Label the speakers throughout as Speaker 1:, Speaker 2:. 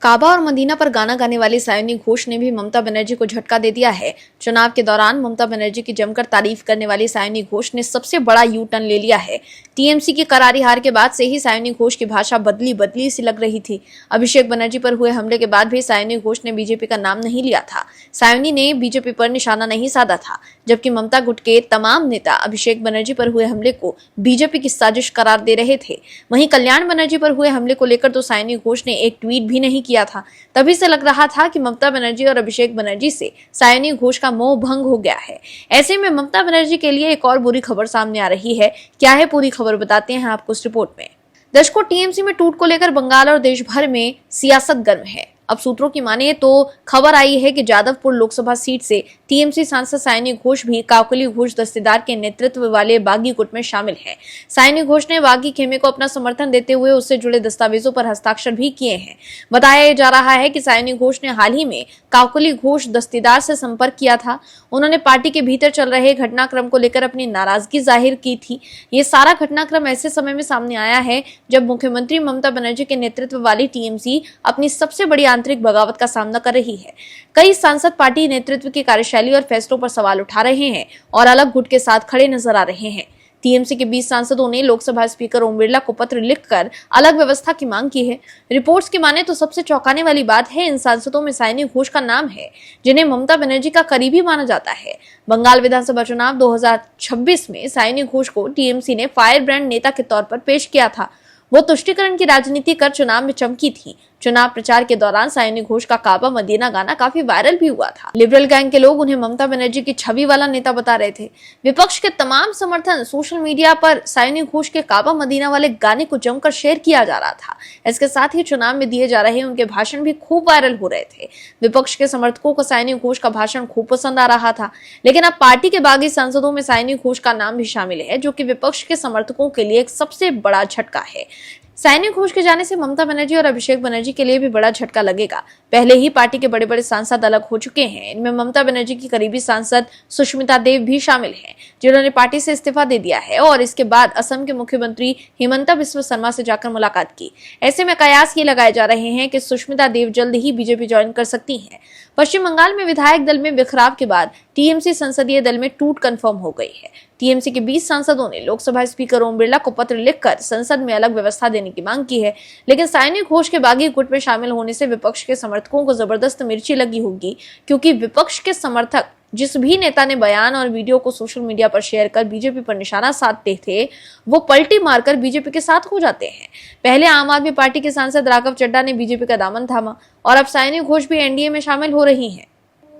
Speaker 1: काबा और मदीना पर गाना गाने वाली सायोनी घोष ने भी ममता बनर्जी को झटका दे दिया है। चुनाव के दौरान ममता बनर्जी की जमकर तारीफ करने वाली सायोनी घोष ने सबसे बड़ा यू टर्न ले लिया है। टीएमसी की करारी हार के बाद से ही सायोनी घोष की भाषा बदली बदली सी लग रही थी। अभिषेक बनर्जी पर हुए हमले के बाद भी सायोनी घोष ने बीजेपी का नाम नहीं लिया था। सायोनी ने बीजेपी पर निशाना नहीं साधा था, जबकि ममता गुट के तमाम नेता अभिषेक बनर्जी पर हुए हमले को बीजेपी की साजिश करार दे रहे थे। वहीं कल्याण बनर्जी पर हुए हमले को लेकर तो सायोनी घोष ने एक ट्वीट भी नहीं किया था। तभी से लग रहा था कि ममता बनर्जी और अभिषेक बनर्जी से सायोनी घोष का मोह भंग हो गया है। ऐसे में ममता बनर्जी के लिए एक और बुरी खबर सामने आ रही है। क्या है पूरी खबर, बताते हैं आपको इस रिपोर्ट में। दर्शकों, टीएमसी में टूट को लेकर बंगाल और देश भर में सियासत गर्म है। अब सूत्रों की माने तो खबर आई है कि जादवपुर लोकसभा सीट से टीएमसी सांसद सायोनी घोष भी काकोली घोष दस्तेदार के नेतृत्व वाले बागी गुट में शामिल है। सायोनी घोष ने बागी खेमे को अपना समर्थन देते हुए उससे जुड़े दस्तावेजों पर हस्ताक्षर भी किए हैं। बताया जा रहा है कि सायोनी घोष ने हाल ही में काकोली घोष दस्तेदार से संपर्क किया था। उन्होंने पार्टी के भीतर चल रहे घटनाक्रम को लेकर अपनी नाराजगी जाहिर की थी। ये सारा घटनाक्रम ऐसे समय में सामने आया है जब मुख्यमंत्री ममता बनर्जी के नेतृत्व वाली टीएमसी अपनी सबसे बड़ी आंतरिक बगावत का सामना कर रही है। कई सांसद पार्टी नेतृत्व की कार्यशैली और फैसलों पर सवाल उठा रहे हैं और अलग गुट के साथ खड़े नजर आ रहे हैं। टीएमसी के 20 सांसदों ने लोकसभा स्पीकर ओम बिरला को पत्र लिखकर अलग व्यवस्था की मांग की है। रिपोर्ट्स की माने तो सबसे चौंकाने वाली बात है, इन सांसदों में सायोनी घोष का नाम है, जिन्हें ममता बनर्जी का करीबी माना जाता है। बंगाल विधानसभा चुनाव 2026 में सायोनी घोष को टीएमसी ने फायर ब्रांड नेता के तौर पर पेश किया था। वो तुष्टीकरण की राजनीति कर चुनाव में चमकी थी। चुनाव प्रचार के दौरान सायोनी घोष का काबा मदीना गाना काफी वायरल भी हुआ था। लिबरल गैंग के लोग उन्हें ममता बनर्जी की छवि वाला नेता बता रहे थे। विपक्ष के तमाम समर्थन सोशल मीडिया पर सायोनी घोष के काबा मदीना वाले गाने को जमकर शेयर किया जा रहा था। इसके साथ ही चुनाव में दिए जा रहे उनके भाषण भी खूब वायरल हो रहे थे। विपक्ष के समर्थकों को सायोनी घोष का भाषण खूब पसंद आ रहा था। लेकिन अब पार्टी के बागी सांसदों में सायोनी घोष का नाम भी शामिल है, जो कि विपक्ष के समर्थकों के लिए एक सबसे बड़ा झटका है। सायोनी घोष के जाने से ममता बनर्जी और अभिषेक बनर्जी के लिए भी बड़ा झटका लगेगा। पहले ही पार्टी के बड़े बड़े सांसद अलग हो चुके हैं। इनमें ममता बनर्जी की करीबी सांसद सुष्मिता देव भी शामिल हैं, जिन्होंने पार्टी से इस्तीफा दे दिया है और इसके बाद असम के मुख्यमंत्री हिमंता बिस्वा शर्मा से जाकर मुलाकात की। ऐसे में कयास ये लगाए जा रहे हैं कि सुष्मिता देव जल्द ही बीजेपी ज्वाइन कर सकती हैं। पश्चिम बंगाल में विधायक दल में बिखराव के बाद टीएमसी संसदीय दल में टूट कंफर्म हो गई है। टीएमसी के 20 सांसदों ने लोकसभा स्पीकर ओम बिरला को पत्र लिखकर संसद में अलग व्यवस्था देने की मांग की है। लेकिन सायोनी घोष के बागी गुट में शामिल होने से विपक्ष के समर्थकों को जबरदस्त मिर्ची लगी होगी, क्योंकि विपक्ष के समर्थक जिस भी नेता ने बयान और वीडियो को सोशल मीडिया पर शेयर कर बीजेपी पर निशाना साधते थे, वो पलटी मारकर बीजेपी के साथ हो जाते हैं। पहले आम आदमी पार्टी के सांसद राघव चड्ढा ने बीजेपी का दामन थामा और अब सायोनी घोष भी एनडीए में शामिल हो रही हैं।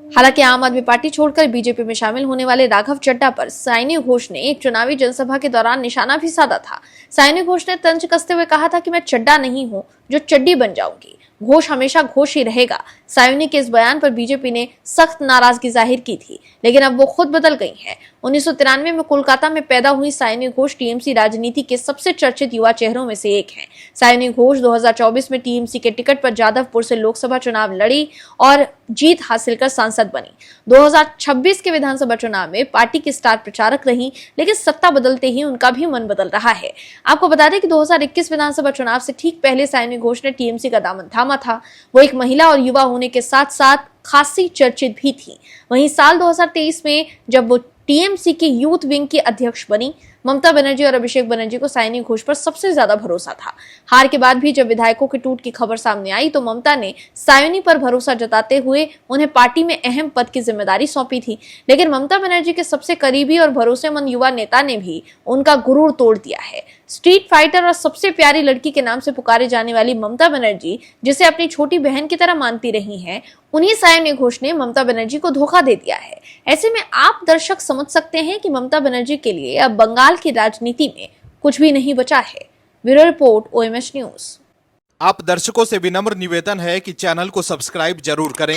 Speaker 1: हालांकि आम आदमी पार्टी छोड़कर बीजेपी में शामिल होने वाले राघव चड्ढा पर सायोनी घोष ने एक चुनावी जनसभा के दौरान निशाना भी साधा था। सायोनी घोष ने तंज कसते हुए कहा था कि मैं चड्ढा नहीं हूं जो चड्डी बन जाऊंगी, घोष हमेशा घोष ही रहेगा। सायोनी के इस बयान पर बीजेपी ने सख्त नाराजगी जाहिर की थी, लेकिन अब वो खुद बदल गई हैं। 1993 में कोलकाता में पैदा हुई सायोनी घोष टीएमसी राजनीति के सबसे चर्चित युवा चेहरों में से एक हैं। सायोनी घोष 2024 में टीएमसी के टिकट पर जादवपुर से लोकसभा चुनाव लड़ी और जीत हासिल कर सांसद बनी। 2026 के विधानसभा चुनाव में पार्टी की स्टार प्रचारक रही, लेकिन सत्ता बदलते ही उनका भी मन बदल रहा है। आपको बता दें कि 2021 विधानसभा चुनाव से ठीक पहले सायोनी घोष ने टीएमसी का दामन थामा था। वो एक महिला और युवा होने के साथ साथ खासी चर्चित भी थी। वहीं साल 2023 में जब वो टीएमसी की यूथ विंग की अध्यक्ष बनी, ममता बनर्जी और अभिषेक बनर्जी को सायोनी घोष पर सबसे ज्यादा भरोसा था। हार के बाद भी जब विधायकों के टूट की खबर सामने आई तो ममता ने सायोनी पर भरोसा जताते हुए उन्हें पार्टी में अहम पद की जिम्मेदारी सौंपी थी। लेकिन ममता बनर्जी के सबसे करीबी और भरोसेमंद युवा नेता ने भी उनका गुरूर तोड़ दिया है। स्ट्रीट फाइटर और सबसे प्यारी लड़की के नाम से पुकारे जाने वाली ममता बनर्जी, जिसे अपनी छोटी बहन की तरह मानती रही हैं, उन्हीं सायोनी घोष ने ममता बनर्जी को धोखा दे दिया है। ऐसे में आप दर्शक समझ सकते हैं कि ममता बनर्जी के लिए अब बंगाल की राजनीति में कुछ भी नहीं बचा है। Bureau report, OMH news.
Speaker 2: आप दर्शकों से विनम्र निवेदन है कि चैनल को सब्सक्राइब जरूर करें